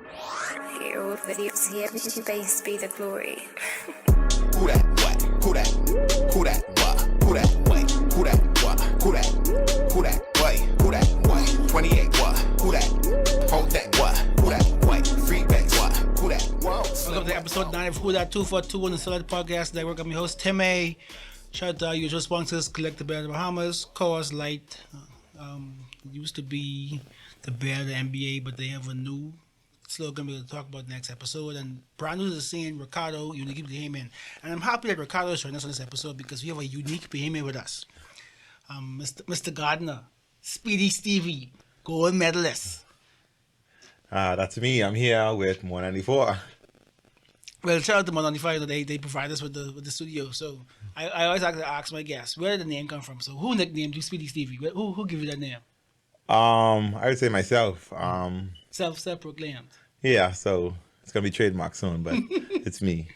Hear all videos here, to base be the glory. Who that what? Who that? Who that what? Who that what? Who that what? Who that? Who that what? Who that what? 28 what? Who that? Hold that what? Who that what? Free back what? Who that? Whoa. Welcome to episode 9 of Who That 242 on the Solid Podcast Network. I'm your host, Tim A. Shout out to our usual sponsors, Collect the Bear of the Bahamas, Cause Light. Used to be the Bear of the NBA, but they have a new slogan we're going to talk about next episode. And brand new to the scene, Ricardo, unique Bahamian. And I'm happy that Ricardo is joining us on this episode because we have a unique Bahamian with us. Mr. Gardiner, Speedy Stevie, gold medalist. That's me. I'm here with 194. Well, shout out to 195. They provide us with the studio. So I always like to ask my guests, where did the name come from? So who nicknamed you Speedy Stevie? Who gave you that name? I would say myself. Self-proclaimed. Yeah, so it's gonna be trademarked soon, but it's me.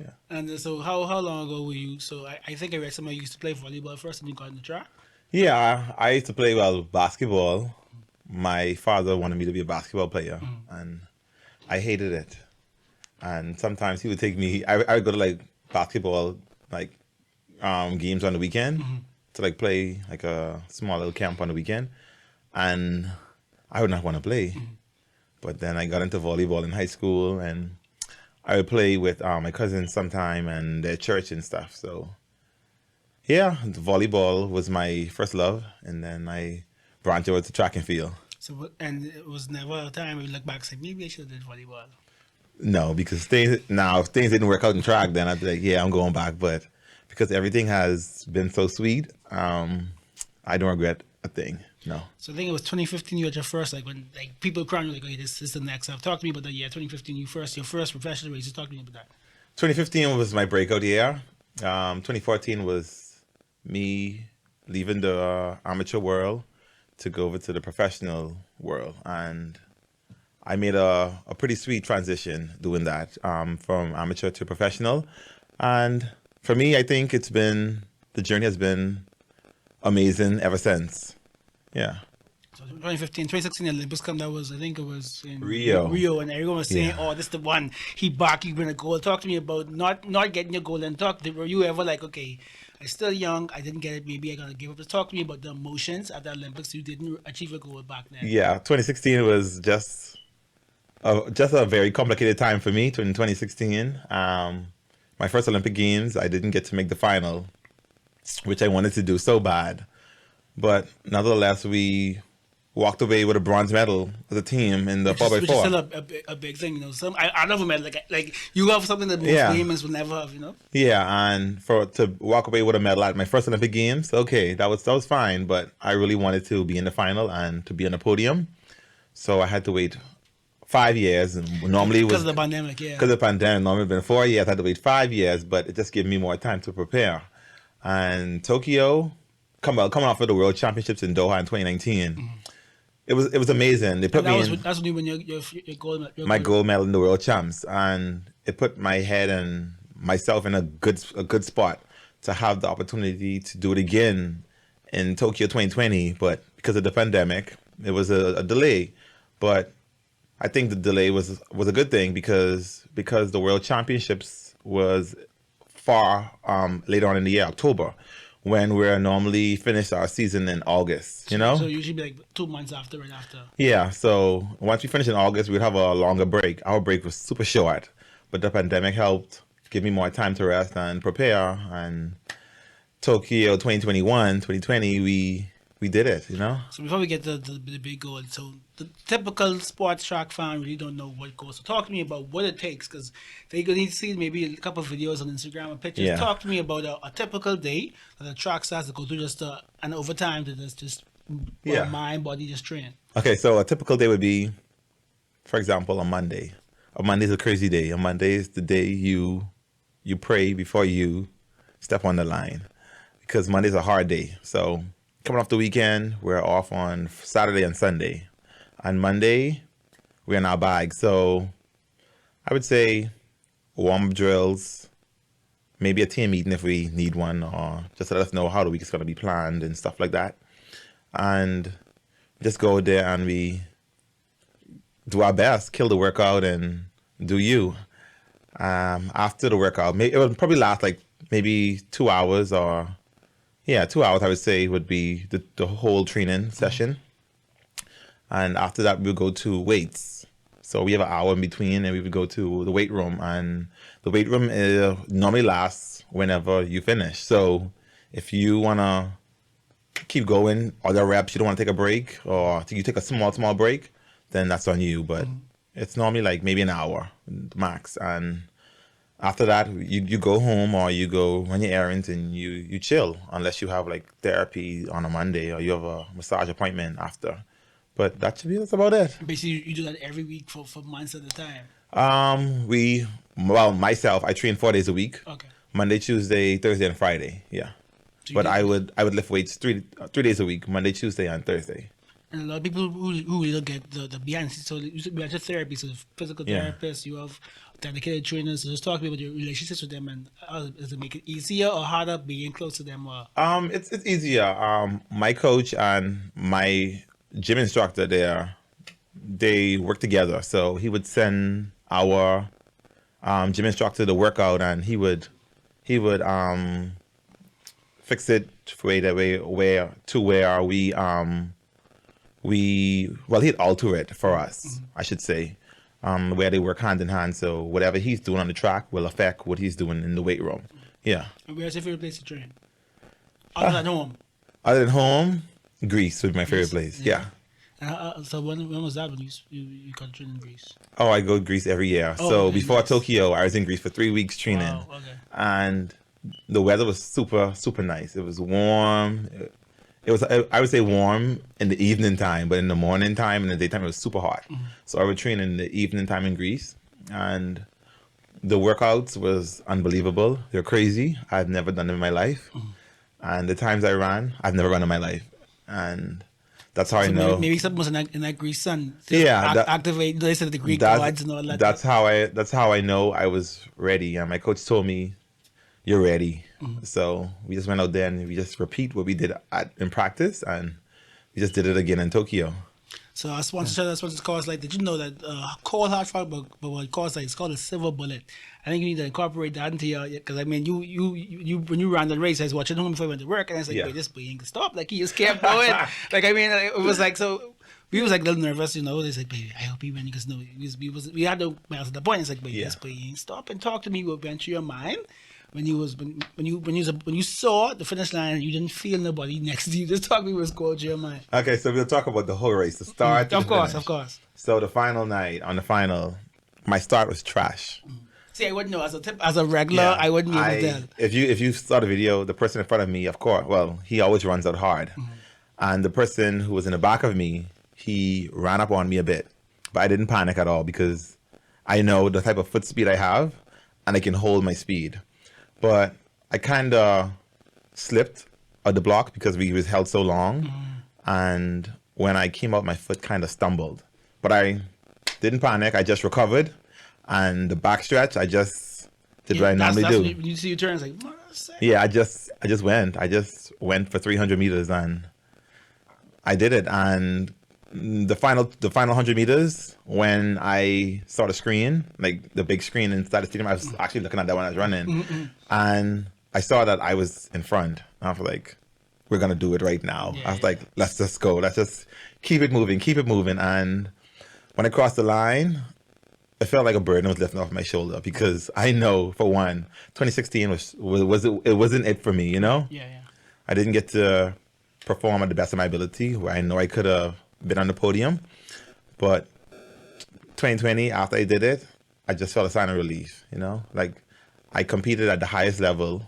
Yeah. And so how long ago were you? So I think I read somewhere you used to play volleyball first and you got in the track. Yeah, I used to play basketball. My father wanted me to be a basketball player, and I hated it. And sometimes he would take me. I would go to like basketball games on the weekend to play like a small little camp on the weekend, and I would not want to play. But then I got into volleyball in high school, and I would play with my cousins sometime and their church and stuff. So yeah, volleyball was my first love, and then I branched over to track and field. So, and it was never a time where you look back and say, maybe I should have did volleyball. No, because things didn't work out in track, then I'd be like, yeah, I'm going back. But because everything has been so sweet, I don't regret a thing. No. So I think it was 2015 you had your first, when people crying, like, okay, this is the next stuff. Talk to me about that year, 2015, your first professional race. Just talk to me about that. 2015 was my breakout year. 2014 was me leaving the amateur world to go over to the professional world. And I made a pretty sweet transition doing that, from amateur to professional. And for me, I think the journey has been amazing ever since. Yeah. So 2015, 2016 Olympics come, I think it was in Rio, and everyone was saying, oh, this is the one, he win a gold. Talk to me about not getting your gold, and were you ever like, okay, I'm still young, I didn't get it, maybe I gotta give up. Just talk to me about the emotions at the Olympics. You didn't achieve a gold back then. Yeah, 2016 was just a very complicated time for me. In 2016, my first Olympic Games, I didn't get to make the final, which I wanted to do so bad. But nevertheless, we walked away with a bronze medal as a team in the 4x4. Which is still a big thing, I never met like you have something that most Bahamians will never have, Yeah, and to walk away with a medal at my first Olympic Games, okay, that was fine. But I really wanted to be in the final and to be on the podium, so I had to wait 5 years. And normally because of the pandemic, yeah. Because of the pandemic, normally it's been 4 years. I had to wait 5 years, but it just gave me more time to prepare. And Tokyo, coming off of the World Championships in Doha in 2019, it was amazing. They put me in. That's when you win your gold medal. My gold medal in the World Champs, and it put my head and myself in a good spot to have the opportunity to do it again in Tokyo 2020. But because of the pandemic, it was a delay. But I think the delay was a good thing because the World Championships was far later on in the year, October, when we're normally finish our season in August, So usually be like 2 months after, right after. Yeah, so once we finish in August, we'd have a longer break. Our break was super short, but the pandemic helped give me more time to rest and prepare. And Tokyo 2020, we did it, So before we get the big goal, so the typical sports track fan really don't know what goes. So talk to me about what it takes, because they need to see maybe a couple of videos on Instagram and pictures. Yeah. Talk to me about a typical day that a track starts to go through and over time to just mind, body, just train. Okay, so a typical day would be, for example, a Monday. A Monday is a crazy day. A Monday is the day you pray before you step on the line, because Monday's a hard day. So coming off the weekend, we're off on Saturday and Sunday. On Monday, we're in our bag. So I would say warm-up drills, maybe a team meeting if we need one, or just let us know how the week is going to be planned and stuff like that. And just go there and we do our best, kill the workout, and do you. After the workout, it would probably last like maybe 2 hours, or 2 hours. I would say would be the whole training session. And after that, we would go to weights. So we have an hour in between, and we would go to the weight room. And the weight room normally lasts whenever you finish. So if you want to keep going, all the reps, you don't want to take a break, or you take a small break, then that's on you. But it's normally like maybe an hour max. And after that, you go home, or you go run your errands, and you chill, unless you have like therapy on a Monday, or you have a massage appointment after. But that's about it. Basically, you do that every week for months at a time. Myself, I train 4 days a week. Okay. Monday, Tuesday, Thursday, and Friday. Yeah. So But I would lift weights 3 days a week, Monday, Tuesday, and Thursday. And a lot of people who really don't get the behind. So you have therapy, so physical therapists, you have dedicated trainers. So just talk to me about your relationships with them, and does it make it easier or harder being close to them? Or It's easier. My coach and my gym instructor they work together. So he would send our gym instructor the workout, and he would fix it where he'd alter it for us, I should say, where they work hand in hand. So whatever he's doing on the track will affect what he's doing in the weight room. Yeah. And where's your favorite place to train? Other than home. Other than home, Greece would be my favorite place. Yeah. So when was that when you got to train in Greece? Oh, I go to Greece every year. Oh, so okay, before nice. Tokyo, I was in Greece for 3 weeks training. Wow, okay. And the weather was super, super nice. It was warm. It was, I would say, warm in the evening time, but in the morning time and the daytime, it was super hot. So I would train in the evening time in Greece, and the workouts was unbelievable. They're crazy. I've never done them in my life. And the times I ran, I've never run in my life. And that's how I know. Maybe something was in that Greece sun. Activate. They said the Greek gods and all that. That's how I know I was ready. And my coach told me, "You're ready." So we just went out there and we just repeat what we did in practice, and we just did it again in Tokyo. So our sponsor calls like, did you know that cold hard frog, but what calls like, it's called a silver bullet. I think you need to incorporate that into your, because I mean, you when you ran the race, I was watching him before I went to work, and I was like, wait, this boy ain't stop. Like, he just kept going. Like, I mean, it was like, so we was like a little nervous, you know. They said, baby, I hope he win, because no, we had no miles at the point. It's like, baby, this boy ain't stop and talk to me what went through your mind. When you saw the finish line and you didn't feel nobody next to you, just talk to me what's going through your mind. Okay, so we'll talk about the whole race, the start. Of course. So the final night, on the final, my start was trash. See, I wouldn't know as a regular. I wouldn't be able to tell. If you saw the video, the person in front of me, of course, well, he always runs out hard, and the person who was in the back of me, he ran up on me a bit, but I didn't panic at all because I know the type of foot speed I have, and I can hold my speed. But I kind of slipped at the block because we was held so long. And when I came out, my foot kind of stumbled. But I didn't panic. I just recovered. And the back stretch, I just did what I normally do. When you see your turn, it's like, yeah, I just went. I just went for 300 meters, and I did it. And the final 100 meters, when I saw the screen, like the big screen inside the stadium, I was actually looking at that when I was running, and I saw that I was in front. I was like, we're gonna do it right now. I was like, let's just go. Let's just keep it moving. And when I crossed the line, it felt like a burden was lifting off my shoulder, because I know, for one, 2016 wasn't it for me, you know? Yeah. I didn't get to perform at the best of my ability, where I know I could have been on the podium. But 2020, after I did it, I just felt a sign of relief, you know? Like, I competed at the highest level,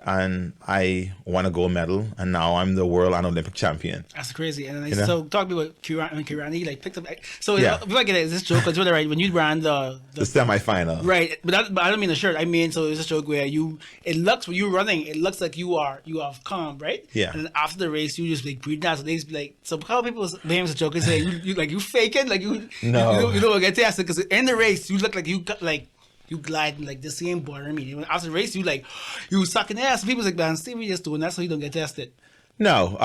and I won a gold medal, and now I'm the world and Olympic champion. That's crazy. And You know? so talk to me about Kirani, like picked up. So before I get it, is this joke? Because you're right. When you ran the semifinal, right? But I don't mean the shirt. I mean, so it's a joke where it looks when you're running, it looks like you have calm, right? Yeah. And then after the race, you just like breathe out. So they just be like, so how people blame a joke and say you faking, like you don't get tested, because in the race you look like you got like. You gliding like the same border. I mean, after the race, you sucking ass. People's like, man, Stevie just doing that so you don't get tested. No,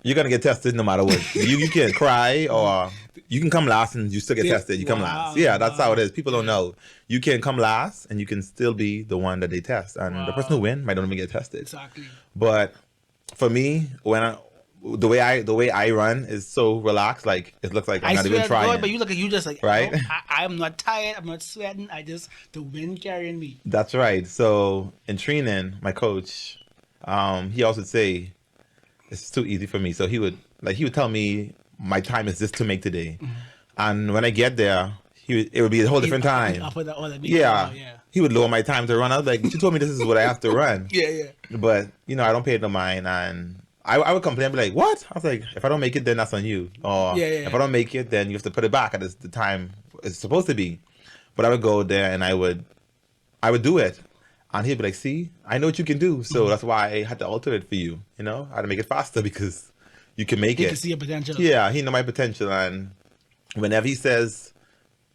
you're gonna get tested no matter what. You can't cry, or you can come last and you still get tested. You come last. Yeah, that's how it is. People don't know. You can come last and you can still be the one that they test. And the person who win might not even get tested. Exactly. But for me, the way I run is so relaxed, like it looks like I'm not even trying. But you look like you just like, right? No, I'm not tired. I'm not sweating. The wind carrying me. That's right. So in training, my coach, he also would say, it's too easy for me. So he would tell me my time is this to make today, and when I get there, it would be a whole different time. Yeah. He would lower my time to run. I was like, you told me this is what I have to run. Yeah. But I don't pay it no mind, and I would complain, be like, what? I was like, if I don't make it, then that's on you. Or if I don't make it, then you have to put it back at the time it's supposed to be. But I would go there and I would do it. And he'd be like, see, I know what you can do. So that's why I had to alter it for you. I had to make it faster because you can make it. He can see your potential. Yeah, he know my potential. And whenever he says,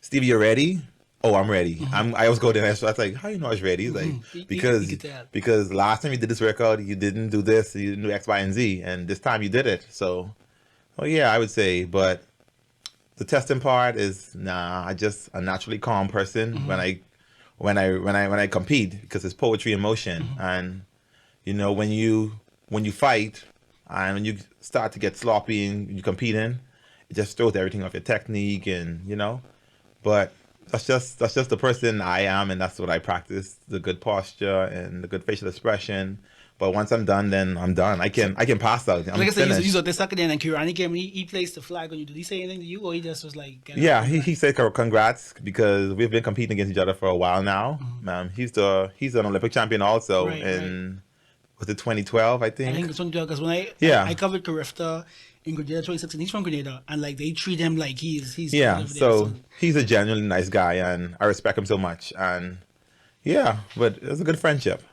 Stevie, you're ready? Oh, I'm ready. I always go there and I was like, how you know I was ready? He's like, because last time you did this workout, you didn't do this, you didn't do X, Y, and Z, and this time you did it. So, yeah, I would say. But the testing part is I'm just a naturally calm person when I compete, because it's poetry in motion. And when you fight and when you start to get sloppy and you're competing, it just throws everything off your technique and but that's just the person I am, and that's what I practice: the good posture and the good facial expression. But once I'm done, then I'm done. I can pass out. I'm like I said, finished. you saw the second and Kirani came. He placed the flag on you. Did he say anything to you, or he just was like? Yeah, he said congrats, because we've been competing against each other for a while now. He's an Olympic champion also was it 2012? I think it's 2012, because when I covered Carifta in Grenada 2016. He's from Grenada, and like they treat him like he's so he's a genuinely nice guy, and I respect him so much. And but it's a good friendship.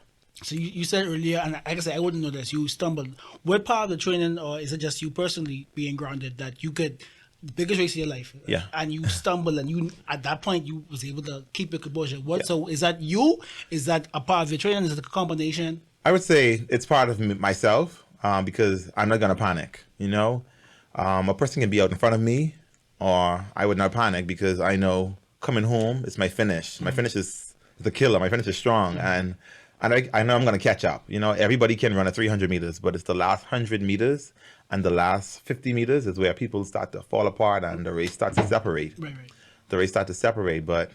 So you said earlier, and like I said, I wouldn't know this, you stumbled. What part of the training, or is it just you personally being grounded, that you could, the biggest race of your life, and you stumble, and you at that point you was able to keep your composure? So is that you? Is that a part of your training? Is it a combination? I would say it's part of myself, because I'm not gonna panic. A person can be out in front of me, or I would not panic, because I know coming home is my finish. My finish is the killer. My finish is strong, and I know I'm going to catch up. Everybody can run a 300 meters, but it's the last 100 meters and the last 50 meters is where people start to fall apart and the race starts to separate. Right. The race starts to separate. But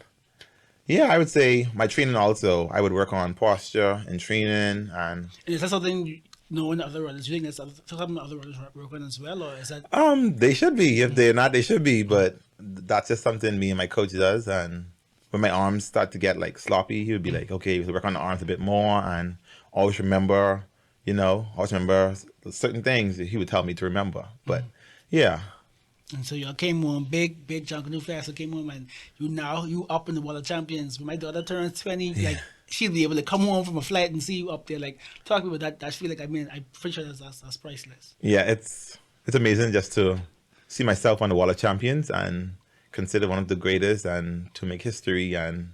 I would say my training also, I would work on posture and training. And is that something in the other runners? Do you think that's something the other runners work on as well, or is that? They should be. If they're not, they should be. But that's just something me and my coach does. And when my arms start to get like sloppy, he would be like, okay, we work on the arms a bit more, and always remember certain things that he would tell me to remember. But And so you came home, big chunk of new flash. So came home, and you up in the World of Champions. When my daughter turns 20, like she'll be able to come home from a flight and see you up there. Like, talk to me about that. I feel like, I'm pretty sure that's priceless. Yeah, it's amazing just to see myself on the World of Champions and considered one of the greatest, and to make history. And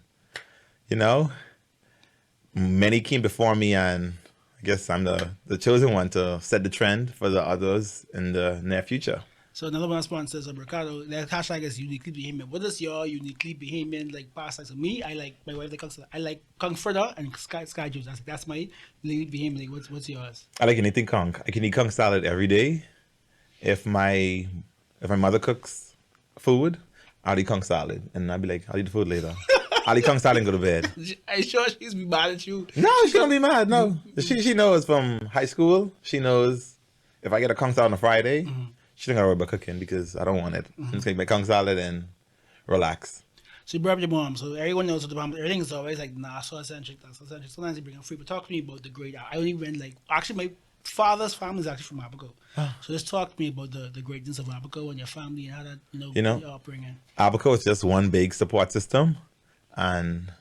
many came before me, and I guess I'm the chosen one to set the trend for the others in the near future. So another one of our sponsors, Ricardo, the hashtag is uniquely Bahamian. What is your uniquely Bahamian like pastime? So me, I like my wife, I like Kung Frida and Sky Juice. That's my unique Bahamian. Like, what's yours? I like anything Kung. I can eat Kung salad every day. If my mother cooks food, I'll eat Kung salad, and I'll be like, I'll eat the food later. I'll eat Kung salad and go to bed. Are you sure she's be mad at you? No, she don't be mad. No, she knows from high school. She knows if I get a Kung salad on a Friday, she don't gotta worry about cooking, because I don't want it. I'm just gonna make Kung salad and relax. So you brought up your mom. So everyone knows what the mom. Everything is always like, nah, so eccentric, that's so eccentric. Sometimes they bring up free, but talk to me about the great. I only went actually my father's family is actually from Abaco. So just talk to me about the greatness of Abaco and your family and how that your upbringing. Abaco is just one big support system, and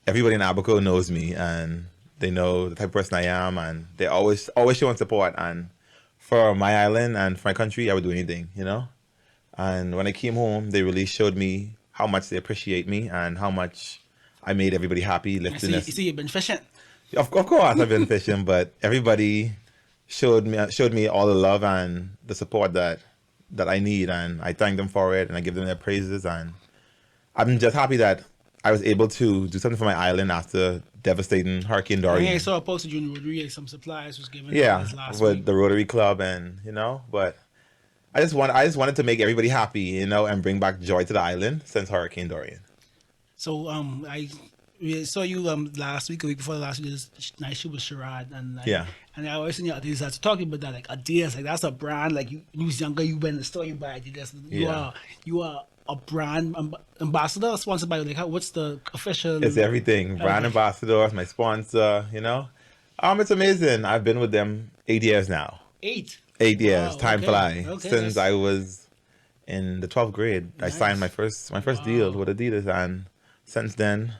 everybody in Abaco knows me, and they know the type of person I am, and they always showing support. And for my island and for my country, I would do anything, And when I came home, they really showed me how much they appreciate me and how much I made everybody happy. You see, you've been fishing. Of course, I've been fishing, but everybody showed me all the love and the support that that I need, and I thank them for it, and I give them their praises, and I'm just happy that I was able to do something for my island after devastating Hurricane Dorian. I saw a post you in Rotary, some supplies was given Yeah, this last with week. the Rotary Club, and but I just wanted to make everybody happy, and bring back joy to the island since Hurricane Dorian. So we saw you last week, a week before last week, this nice shoot with Sherrod, and Yeah. and I always seen your Adidas. I was talking about that, like Adidas, like that's a brand. Like you was younger, you went in the store, you buy Adidas. You are a brand ambassador, sponsored by like what's the official? It's everything. Brand ambassador, my sponsor. It's amazing. I've been with them 8 years now. 8. 8 years. Wow, Time okay. fly. Okay, Since that's- I was in the 12th grade, I signed my first deal with Adidas, and since then,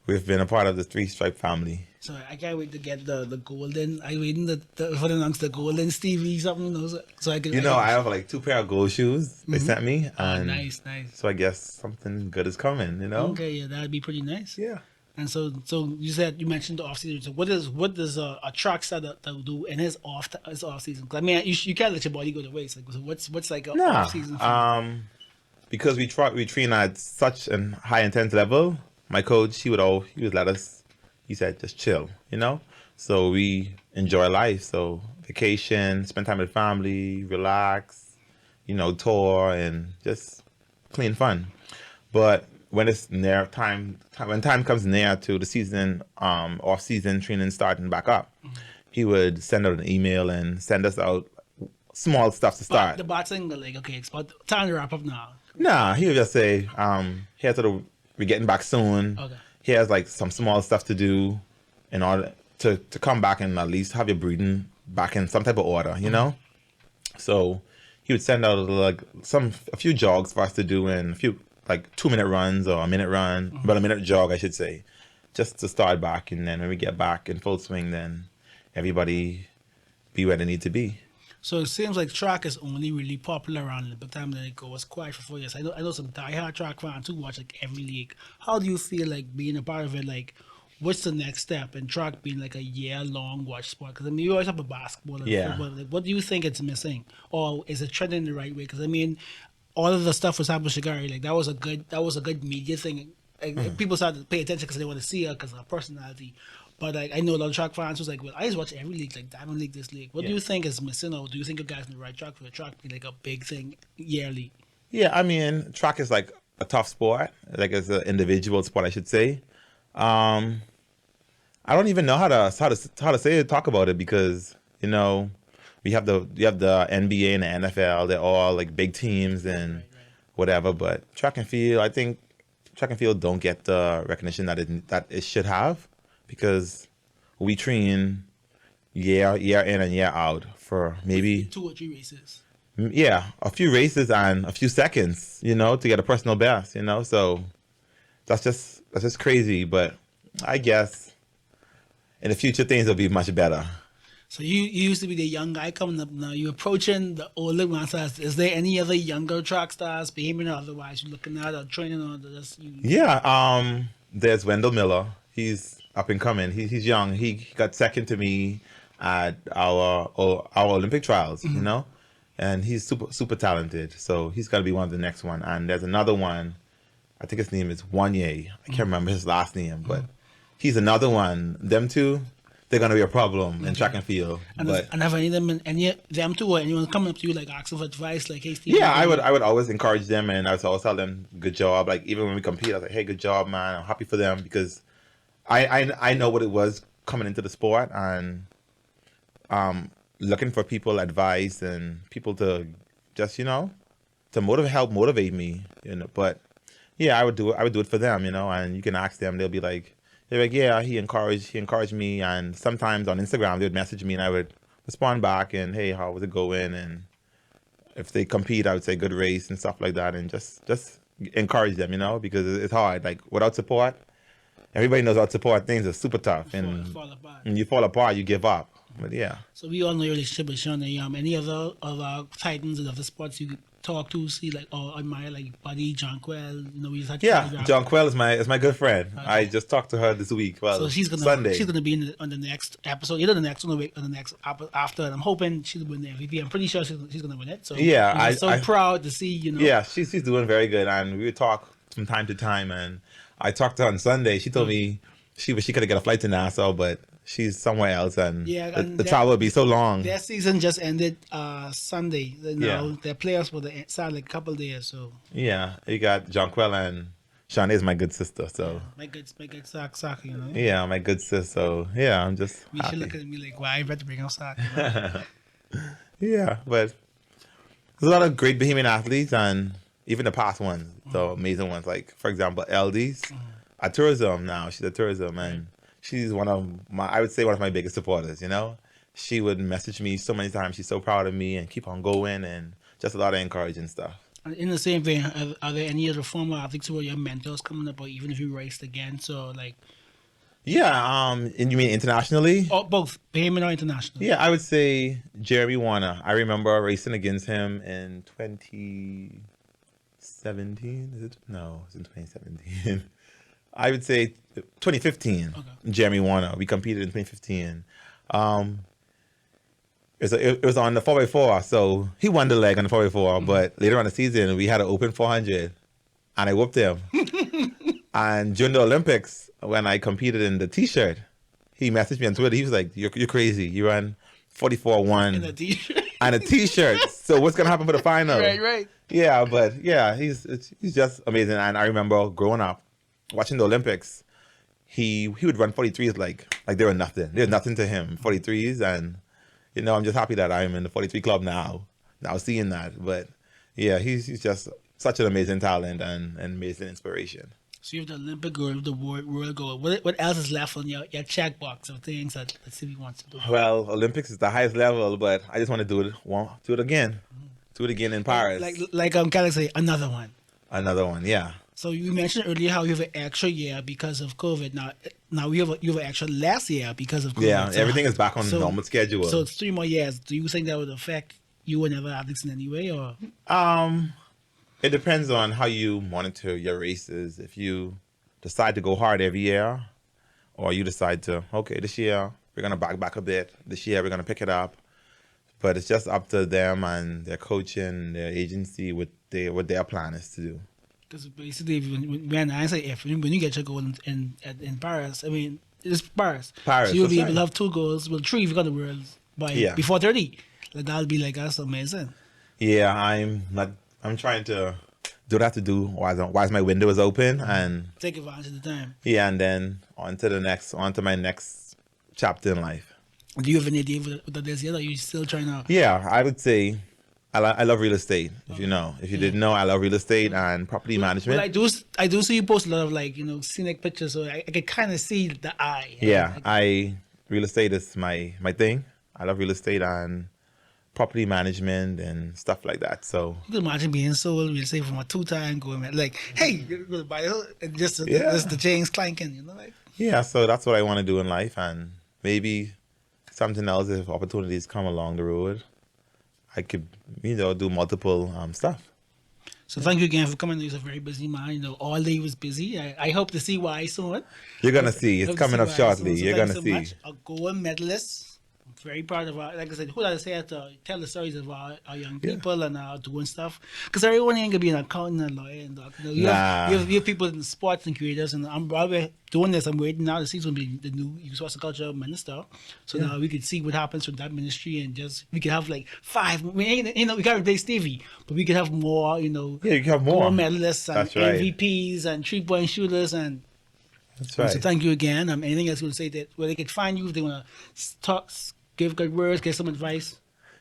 we've been a part of the Three Stripe family. So I can't wait to get the golden. I waiting for the announce the golden Stevie something. So I can. I have like 2 pair of gold shoes they sent me, and nice. so I guess something good is coming. Okay, yeah, that'd be pretty nice. Yeah. And so you mentioned the off season. So what does a track star that will do in his off season? 'Cause I mean, you can't let your body go to waste. Like, so what's like a off season? Because we train at such a high intense level. My coach, he would let us. He said, just chill, So we enjoy life. So vacation, spend time with family, relax, tour, and just clean fun. But when it's near when time comes near to the season, off season training starting back up, he would send out an email and send us out small stuff to start. The boxing, like, okay, it's about time to wrap up now. Nah, he would just say, we're getting back soon. Okay. Here's like some small stuff to do in order to come back and at least have your breathing back in some type of order, So he would send out a few jogs for us to do and a few like 2-minute runs or a minute run, but a minute jog, I should say, just to start back. And then when we get back in full swing, then everybody be where they need to be. So it seems like track is only really popular around the time that it was quiet for 4 years. I know some diehard track fans who watch like every league. How do you feel like being a part of it? Like, what's the next step in track being like a year-long watch sport? Because I mean, you always have a basketball and football. Like, what do you think it's missing, or is it trending the right way? Because I mean, all of the stuff was happening with Shigari. Like that was a good media thing. Like, people started to pay attention because they want to see her because of her personality. But like, I know a lot of track fans who's like, well, I just watch every league, like Diamond League, this league. What do you think is missing, or do you think you guys on the right track for the track to be like a big thing yearly? Yeah, I mean, track is like a tough sport. Like it's an individual sport, I should say. I don't even know how to talk about it because we have the NBA and the NFL. They're all like big teams and whatever. But track and field, I think track and field don't get the recognition that it should have. Because we train year in and year out for maybe 2 or 3 races. Yeah, a few races and a few seconds, to get a personal best, So that's just crazy. But I guess in the future things will be much better. So you used to be the young guy coming up. Now you're approaching the older stars. Is there any other younger track stars, Bahamian or otherwise, you're looking at or training on? Yeah, there's Wendell Miller. He's up and coming. He's young. He got second to me at our Olympic trials, and he's super talented. So he's got to be one of the next one. And there's another one. I think his name is Wanye. I can't remember his last name, but he's another one. Them two, they're gonna be a problem in track and field. And have any of them two or anyone coming up to you like asking for advice, like, hey Steve? Yeah, I would always encourage them, and I would always tell them good job. Like even when we compete, I was like, hey, good job, man. I'm happy for them because I know what it was coming into the sport and looking for people advice and people to just to help motivate me, But yeah, I would do it for them, And you can ask them, they're like, yeah, he encouraged me, and sometimes on Instagram they would message me and I would respond back and hey, how was it going? And if they compete, I would say good race and stuff like that, and just encourage them, because it's hard. Like without support. Everybody knows how support things are super tough, and when you fall apart, you give up. But yeah. So we all know your relationship with Sean. Any other titans and other sports you talk to, see like or admire like Buddy, Jonquel, you know, we just had Yeah, photograph. Jonquel is my good friend. I just talked to her this week. Well, So she's Sunday. gonna be on the next episode, either the next one or the next after. And I'm hoping she'll win the MVP. I'm pretty sure she's gonna win it. So Yeah, I'm so proud to see, you know. Yeah, she's doing very good, and we would talk from time to time. And I talked to her on Sunday. She told me she could get a flight to Nassau, but she's somewhere else, and the travel would be so long. Their season just ended Sunday. Their playoffs were started like a couple of days. So yeah, you got Jonquel and Shawnee is my good sister. So my good sock, you know. Yeah, my good sister. So yeah, I'm just. You should look at me like, why I better bring out sock. Yeah, but there's a lot of great Bahamian athletes, and even the past ones, the amazing ones. Like for example, LD's at tourism now. She's at tourism, and she's one of my biggest supporters, you know. She would message me so many times. She's so proud of me and keep on going, and just a lot of encouraging stuff. In the same vein, are there any other former athletes who are your mentors coming up, or even if you raced again? So like, yeah, and you mean internationally? or both, Bahamian or international? Yeah, I would say Jeremy Warner. I remember racing against him in 2017. Is it? No, it was in 2017. I would say 2015. Okay. Jeremy Warner. We competed in 2015. It was on the 4x4, so he won the leg on the 4x4. But later on the season, we had an open 400, and I whooped him. And during the Olympics, when I competed in the T-shirt, he messaged me on Twitter. He was like, "You're crazy. You run 44-1 in a T-shirt." And a T-shirt. So what's gonna happen for the final? Right. Yeah, but yeah, he's just amazing. And I remember growing up, watching the Olympics, he would run 43s like they were nothing. There's nothing to him, 43s, and you know, I'm just happy that I'm in the 43 club now seeing that. But yeah, he's just such an amazing talent and amazing inspiration. So you have the Olympic gold, the world gold. What else is left on your checkbox of things that Stevie wants to do? Well, Olympics is the highest level, but I just want to do it again. Do it again in Paris. Like Calix say, another one. Another one, yeah. So you mentioned earlier how you have an extra year because of COVID. Now you have an extra last year because of COVID. Yeah, so everything is back on normal schedule. So it's 3 more years. Do you think that would affect you and other athletes in any way, or? It depends on how you monitor your races. If you decide to go hard every year, or you decide to, okay, this year we're gonna back a bit. This year we're gonna pick it up. But it's just up to them and their coaching, their agency, what their plan is to do. Because basically, when you get your goal in Paris, I mean, it's Paris. So you'll be able to have 2 goals, 3 if you got the world before 30. Like that'll be like, that's amazing. Yeah, I'm trying to do what I have to do while my window is open and take advantage of the time. Yeah, and then on to my next chapter in life. Do you have any idea what that is yet? Or are you still trying to? Yeah, I would say I love real estate. If you didn't know, I love real estate and property management. Well, I do see you post a lot of scenic pictures, so I can kind of see the eye. Yeah, real estate is my thing. I love real estate and property management and stuff like that. So you can imagine being sold real estate from a 2-time going like, hey, you're gonna buy it, and just the chains clanking, Yeah, so that's what I want to do in life, and maybe something else if opportunities come along the road. I could, do multiple stuff. So thank you again for coming. He's a very busy man. All day was busy. I hope to see why soon. You're going to see. It's coming up shortly. You're going to see. Much. A gold medalist. I'm very proud of like I said, who does I say to tell the stories of our young people and doing stuff. Because everyone ain't going to be an accountant and a lawyer and doctor. You have people in sports and creators, and I'm probably doing this. I'm waiting now to see who's going to be the new youth sports and culture minister. So now we could see what happens with that ministry, and we could have 5. We can't replace Stevie, but we could have more. You can have more gold medalists and MVPs and 3-point shooters and. That's right. So thank you again. Anything else you want to say that where they can find you if they want to talk, give good words, get some advice?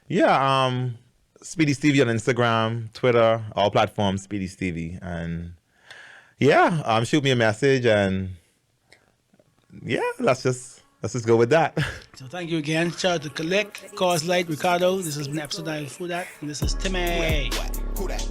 Yeah, Speedy Stevie on Instagram, Twitter, all platforms, Speedy Stevie, and shoot me a message, and let's just go with that. So thank you again. Shout out to Collect, Cause Light, Ricardo. This has been episode 9 of Food That, and this is Timmy. Who that?